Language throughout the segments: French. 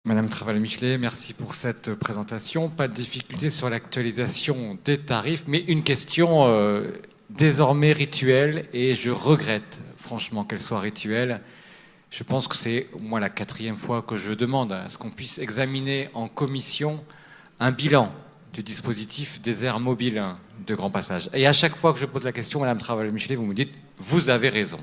Madame Travail-Michelet, merci pour cette présentation. Pas de difficulté sur l'actualisation des tarifs, mais une question désormais rituelle, et je regrette franchement qu'elle soit rituelle. Je pense que c'est au moins la 4e fois que je demande à ce qu'on puisse examiner en commission un bilan du dispositif des aires mobiles de grand passage. Et à chaque fois que je pose la question, Madame Travail-Michelet, vous me dites « vous avez raison ».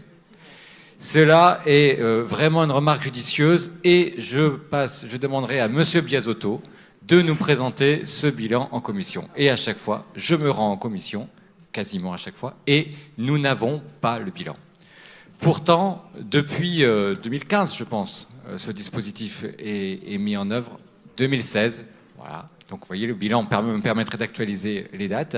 Cela est vraiment une remarque judicieuse et je demanderai à Monsieur Biasotto de nous présenter ce bilan en commission. Et à chaque fois, je me rends en commission, quasiment à chaque fois, et nous n'avons pas le bilan. Pourtant, depuis 2015, je pense, ce dispositif est mis en œuvre. 2016, voilà. Donc vous voyez, le bilan me permettrait d'actualiser les dates.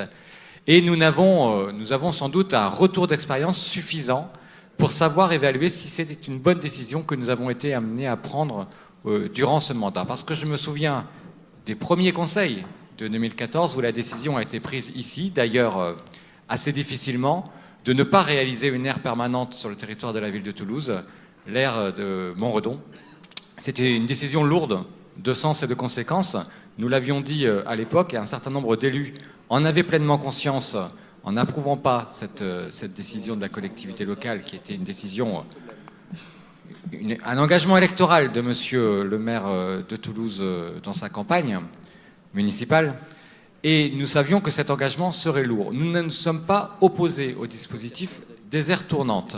Et nous avons sans doute un retour d'expérience suffisant pour savoir évaluer si c'était une bonne décision que nous avons été amenés à prendre durant ce mandat. Parce que je me souviens des premiers conseils de 2014 où la décision a été prise ici, d'ailleurs assez difficilement, de ne pas réaliser une aire permanente sur le territoire de la ville de Toulouse, l'aire de Montredon. C'était une décision lourde de sens et de conséquences. Nous l'avions dit à l'époque et un certain nombre d'élus en avaient pleinement conscience en n'approuvant pas cette décision de la collectivité locale, qui était une décision, un engagement électoral de monsieur le maire de Toulouse dans sa campagne municipale. Et nous savions que cet engagement serait lourd. Nous ne nous sommes pas opposés au dispositif des aires tournantes.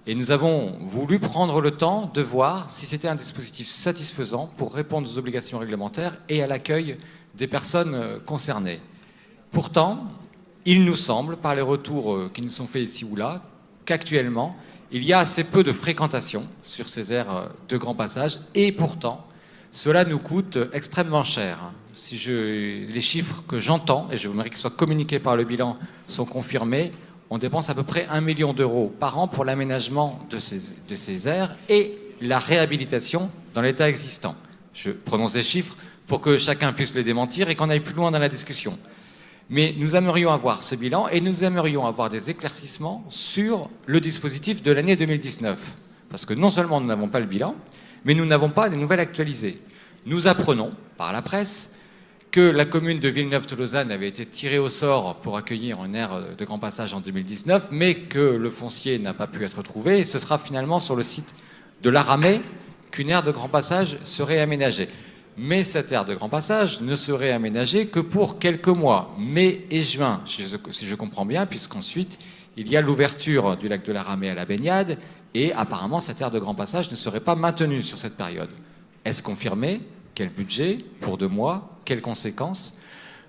Et nous avons voulu prendre le temps de voir si c'était un dispositif satisfaisant pour répondre aux obligations réglementaires et à l'accueil des personnes concernées. Pourtant, il nous semble, par les retours qui nous sont faits ici ou là, qu'actuellement, il y a assez peu de fréquentation sur ces aires de grand passage, et pourtant, cela nous coûte extrêmement cher. Si les chiffres que j'entends, et je voudrais qu'ils soient communiqués par le bilan, sont confirmés, on dépense à peu près 1 million d'euros par an pour l'aménagement de ces aires et la réhabilitation dans l'état existant. Je prononce des chiffres pour que chacun puisse les démentir et qu'on aille plus loin dans la discussion. Mais nous aimerions avoir ce bilan et nous aimerions avoir des éclaircissements sur le dispositif de l'année 2019. Parce que non seulement nous n'avons pas le bilan, mais nous n'avons pas des nouvelles actualisées. Nous apprenons par la presse que la commune de Villeneuve-Tolosane avait été tirée au sort pour accueillir une aire de grand passage en 2019, mais que le foncier n'a pas pu être trouvé. Et ce sera finalement sur le site de l'Aramée qu'une aire de grand passage serait aménagée. Mais cette aire de grand passage ne serait aménagée que pour quelques mois, mai et juin, si je comprends bien, puisqu'ensuite il y a l'ouverture du lac de la Ramée à la baignade, et apparemment cette aire de grand passage ne serait pas maintenue sur cette période. Est-ce confirmé? Quel budget? Pour 2 mois? Quelles conséquences?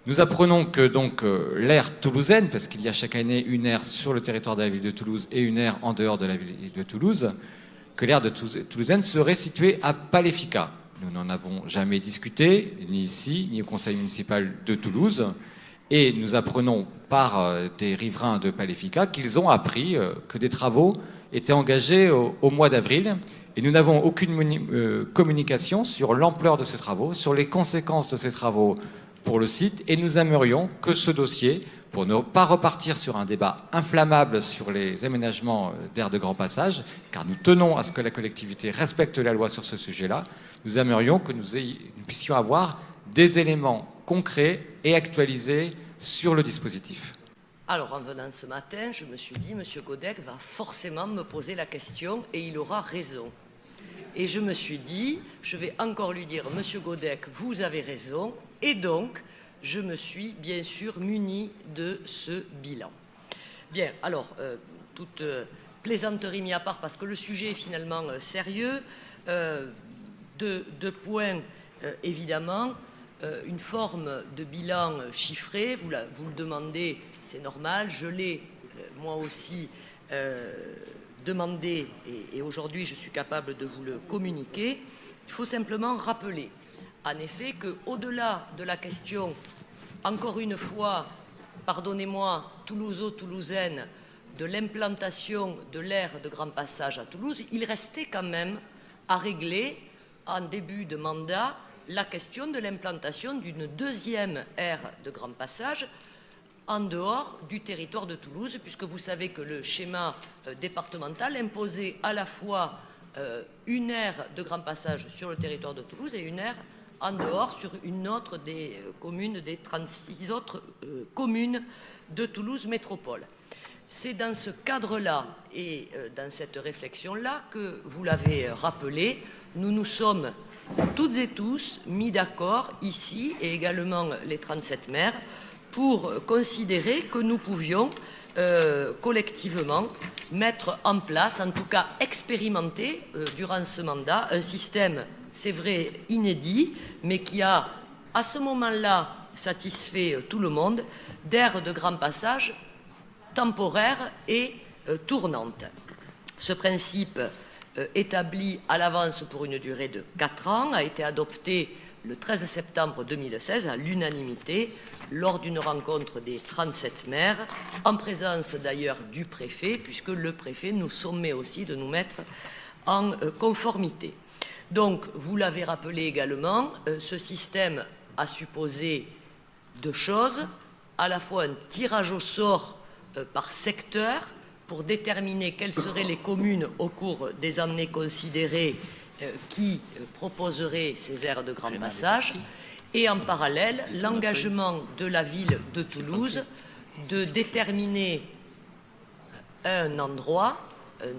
Nous apprenons que donc l'aire toulousaine, parce qu'il y a chaque année une aire sur le territoire de la ville de Toulouse et une aire en dehors de la ville de Toulouse, que l'aire de toulousaine serait située à Paléfica. Nous n'en avons jamais discuté, ni ici, ni au conseil municipal de Toulouse. Et nous apprenons par des riverains de Paléfica qu'ils ont appris que des travaux étaient engagés au mois d'avril. Et nous n'avons aucune communication sur l'ampleur de ces travaux, sur les conséquences de ces travaux pour le site. Et nous aimerions que ce dossier, pour ne pas repartir sur un débat inflammable sur les aménagements d'aires de grand passage, car nous tenons à ce que la collectivité respecte la loi sur ce sujet-là, nous aimerions que nous puissions avoir des éléments concrets et actualisés sur le dispositif. Alors, en venant ce matin, je me suis dit, M. Godec va forcément me poser la question et il aura raison. Et je me suis dit, je vais encore lui dire, M. Godec, vous avez raison, et donc, je me suis bien sûr muni de ce bilan. Bien, alors, toute plaisanterie mis à part, parce que le sujet est finalement sérieux, deux points, évidemment, une forme de bilan chiffré, vous le demandez, c'est normal, je l'ai moi aussi demandé et aujourd'hui je suis capable de vous le communiquer. Il faut simplement rappeler, en effet, qu'au-delà de la question, encore une fois, pardonnez-moi, toulouso-toulousaine, de l'implantation de l'aire de grand passage à Toulouse, il restait quand même à régler en début de mandat la question de l'implantation d'une deuxième aire de grand passage en dehors du territoire de Toulouse, puisque vous savez que le schéma départemental imposait à la fois une aire de grand passage sur le territoire de Toulouse et une aire en dehors sur une autre des communes, des 36 autres communes de Toulouse Métropole. C'est dans ce cadre-là et dans cette réflexion-là que, vous l'avez rappelé, nous nous sommes toutes et tous mis d'accord ici et également les 37 maires pour considérer que nous pouvions collectivement mettre en place, en tout cas expérimenter durant ce mandat, un système, c'est vrai, inédit, mais qui a à ce moment-là satisfait tout le monde, d'aires de grand passage temporaires et tournantes. Ce principe établi à l'avance pour une durée de 4 ans a été adopté le 13 septembre 2016 à l'unanimité lors d'une rencontre des 37 maires, en présence d'ailleurs du préfet, puisque le préfet nous sommet aussi de nous mettre en conformité. Donc, vous l'avez rappelé également, ce système a supposé 2 choses, à la fois un tirage au sort par secteur pour déterminer quelles seraient les communes au cours des années considérées qui proposeraient ces aires de grand passage, et en parallèle l'engagement de la ville de Toulouse de déterminer un endroit, un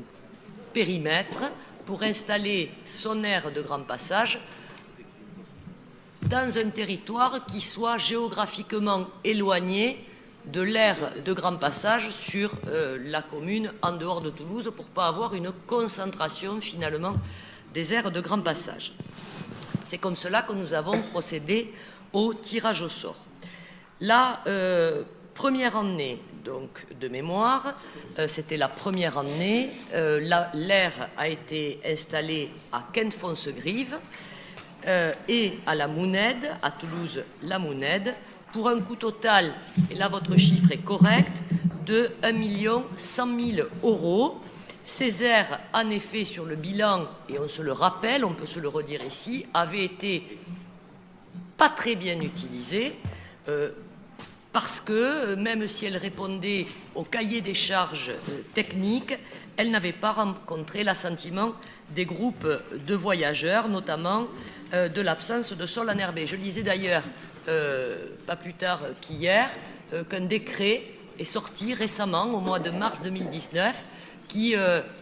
périmètre pour installer son aire de grand passage dans un territoire qui soit géographiquement éloigné de l'aire de grand passage sur la commune en dehors de Toulouse pour ne pas avoir une concentration finalement des aires de grand passage. C'est comme cela que nous avons procédé au tirage au sort. La première année donc, de mémoire, c'était la première année, l'aire a été installée à Quinte-Fonce-Grive et à la Mounède, à Toulouse la Mounède, pour un coût total, et là votre chiffre est correct, de 1 100 000 €. Ces aires, en effet, sur le bilan, et on se le rappelle, on peut se le redire ici, avaient été pas très bien utilisées, parce que, même si elles répondaient au cahier des charges techniques, elles n'avaient pas rencontré l'assentiment des groupes de voyageurs, notamment de l'absence de sol enherbé. Je lisais d'ailleurs, pas plus tard qu'hier, qu'un décret est sorti récemment, au mois de mars 2019, qui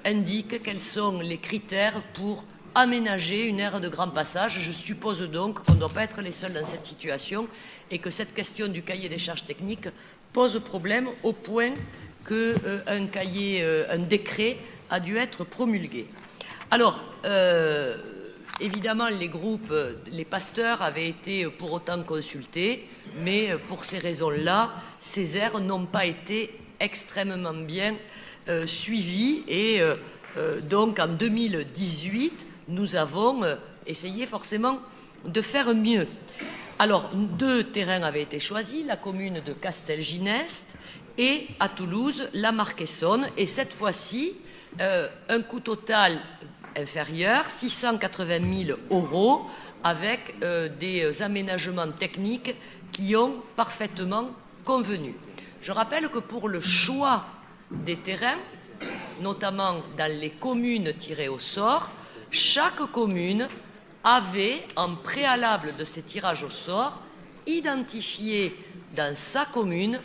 indique quels sont les critères pour aménager une aire de grand passage. Je suppose donc qu'on ne doit pas être les seuls dans cette situation et que cette question du cahier des charges techniques pose problème au point qu'un décret a dû être promulgué. Alors, évidemment, les groupes, les pasteurs avaient été pour autant consultés, mais pour ces raisons-là, ces aires n'ont pas été extrêmement bien suivies et donc en 2018, nous avons essayé forcément de faire mieux. Alors, 2 terrains avaient été choisis, la commune de Castelginest et à Toulouse, la Marcaissonne, et cette fois-ci, un coût total inférieur, 680 000 €, avec des aménagements techniques qui ont parfaitement convenu. Je rappelle que pour le choix des terrains, notamment dans les communes tirées au sort, chaque commune avait, en préalable de ces tirages au sort, identifié dans sa commune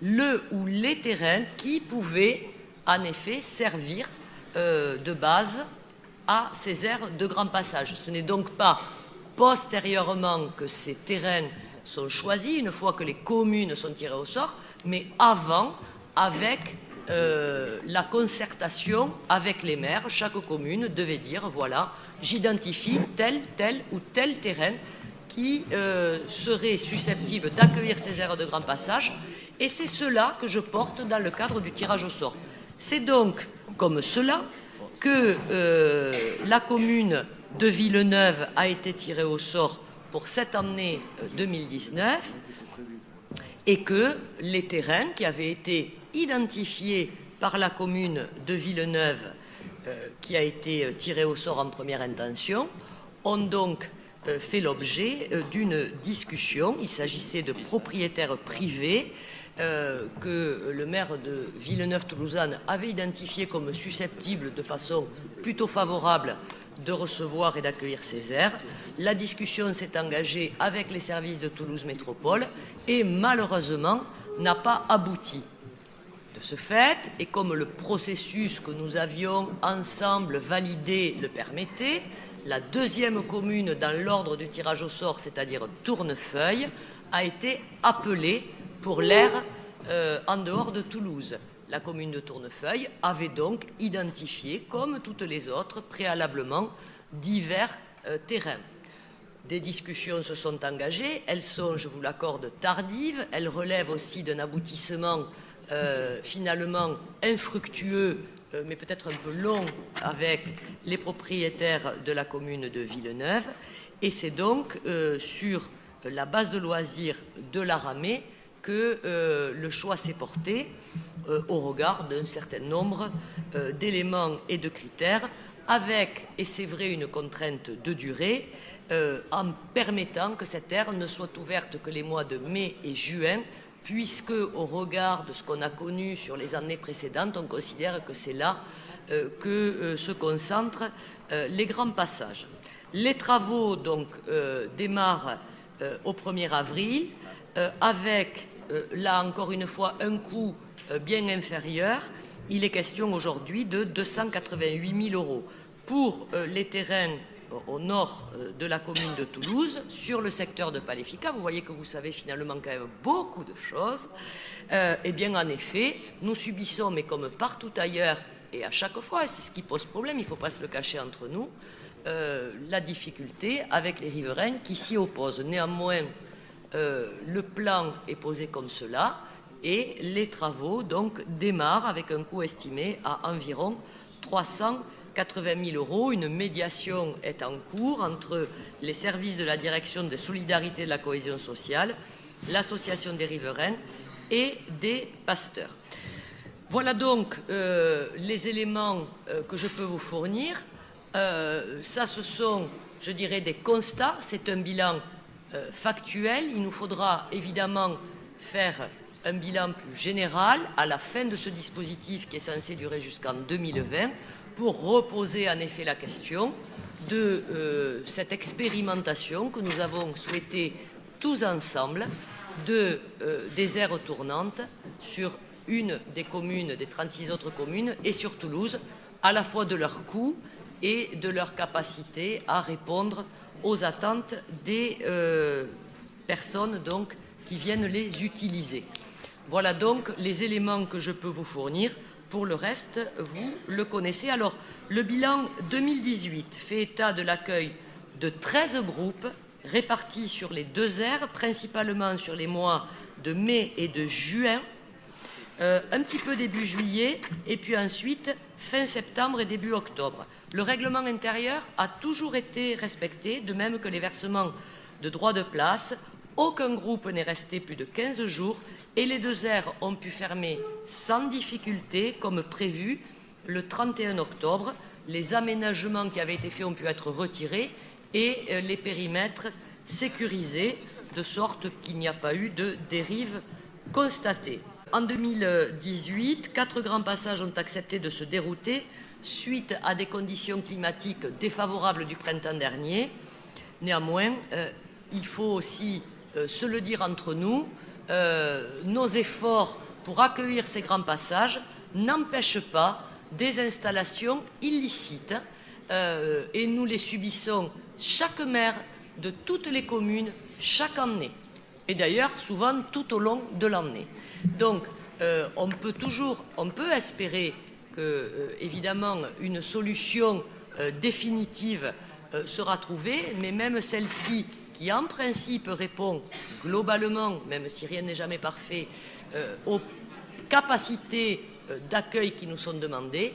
le ou les terrains qui pouvaient en effet servir de base à ces aires de grand passage. Ce n'est donc pas postérieurement que ces terrains sont choisis, une fois que les communes sont tirées au sort, mais avant, avec la concertation avec les maires. Chaque commune devait dire, voilà, j'identifie tel ou tel terrain qui serait susceptible d'accueillir ces aires de grand passage, et c'est cela que je porte dans le cadre du tirage au sort. C'est donc comme cela que la commune de Villeneuve a été tirée au sort pour cette année 2019 et que les terrains qui avaient été identifiés par la commune de Villeneuve qui a été tirée au sort en première intention ont donc fait l'objet d'une discussion. Il s'agissait de propriétaires privés que le maire de Villeneuve-Tolousane avait identifié comme susceptible de façon plutôt favorable de recevoir et d'accueillir ces aires. La discussion s'est engagée avec les services de Toulouse Métropole et malheureusement n'a pas abouti. De ce fait, et comme le processus que nous avions ensemble validé le permettait, la deuxième commune dans l'ordre du tirage au sort, c'est-à-dire Tournefeuille, a été appelée pour l'aire en dehors de Toulouse. La commune de Tournefeuille avait donc identifié, comme toutes les autres, préalablement divers terrains. Des discussions se sont engagées, elles sont, je vous l'accorde, tardives, elles relèvent aussi d'un aboutissement finalement infructueux, mais peut-être un peu long, avec les propriétaires de la commune de Villeneuve. Et c'est donc sur la base de loisirs de la Ramée que le choix s'est porté au regard d'un certain nombre d'éléments et de critères, avec, et c'est vrai, une contrainte de durée, en permettant que cette aire ne soit ouverte que les mois de mai et juin, puisque, au regard de ce qu'on a connu sur les années précédentes, on considère que c'est là que se concentrent les grands passages. Les travaux donc démarrent au 1er avril, avec, là encore une fois, un coût bien inférieur. Il est question aujourd'hui de 288 000 € pour les terrains au nord de la commune de Toulouse, sur le secteur de Paléfica. Vous voyez que vous savez finalement quand même beaucoup de choses. Eh bien, en effet, nous subissons, mais comme partout ailleurs, et à chaque fois, et c'est ce qui pose problème, il ne faut pas se le cacher entre nous, la difficulté avec les riverains qui s'y opposent. Néanmoins, le plan est posé comme cela et les travaux donc démarrent avec un coût estimé à environ 380 000 €. Une médiation est en cours entre les services de la direction des solidarités et de la cohésion sociale, l'association des riverains et des pasteurs. Voilà donc les éléments que je peux vous fournir. Ça, ce sont, je dirais, des constats. C'est un bilan factuel. Il nous faudra évidemment faire un bilan plus général à la fin de ce dispositif qui est censé durer jusqu'en 2020 pour reposer en effet la question de cette expérimentation que nous avons souhaité tous ensemble des aires tournantes sur une des communes, des 36 autres communes, et sur Toulouse, à la fois de leur coût et de leur capacité à répondre aux attentes des personnes donc, qui viennent les utiliser. Voilà donc les éléments que je peux vous fournir. Pour le reste, vous le connaissez. Alors, le bilan 2018 fait état de l'accueil de 13 groupes répartis sur les 2 aires, principalement sur les mois de mai et de juin, un petit peu début juillet, et puis ensuite fin septembre et début octobre. Le règlement intérieur a toujours été respecté, de même que les versements de droits de place. Aucun groupe n'est resté plus de 15 jours et les 2 aires ont pu fermer sans difficulté, comme prévu, le 31 octobre. Les aménagements qui avaient été faits ont pu être retirés et les périmètres sécurisés, de sorte qu'il n'y a pas eu de dérive constatée. En 2018, 4 grands passages ont accepté de se dérouter suite à des conditions climatiques défavorables du printemps dernier. Néanmoins, il faut aussi se le dire entre nous, nos efforts pour accueillir ces grands passages n'empêchent pas des installations illicites et nous les subissons, chaque maire de toutes les communes, chaque année. Et d'ailleurs, souvent tout au long de l'année. Donc, on peut espérer que, évidemment, une solution définitive sera trouvée, mais même celle-ci, qui en principe répond globalement, même si rien n'est jamais parfait, aux capacités d'accueil qui nous sont demandées,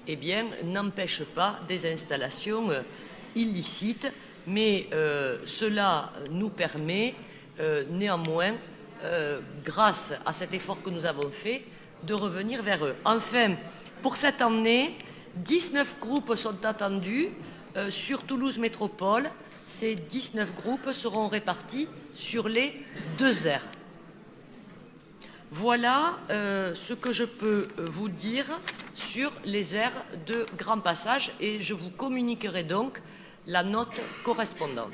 eh bien, n'empêche pas des installations illicites, mais cela nous permet néanmoins, grâce à cet effort que nous avons fait, de revenir vers eux. Enfin, pour cette année, 19 groupes sont attendus sur Toulouse Métropole. Ces 19 groupes seront répartis sur les 2 aires. Voilà ce que je peux vous dire sur les aires de grand passage et je vous communiquerai donc la note correspondante.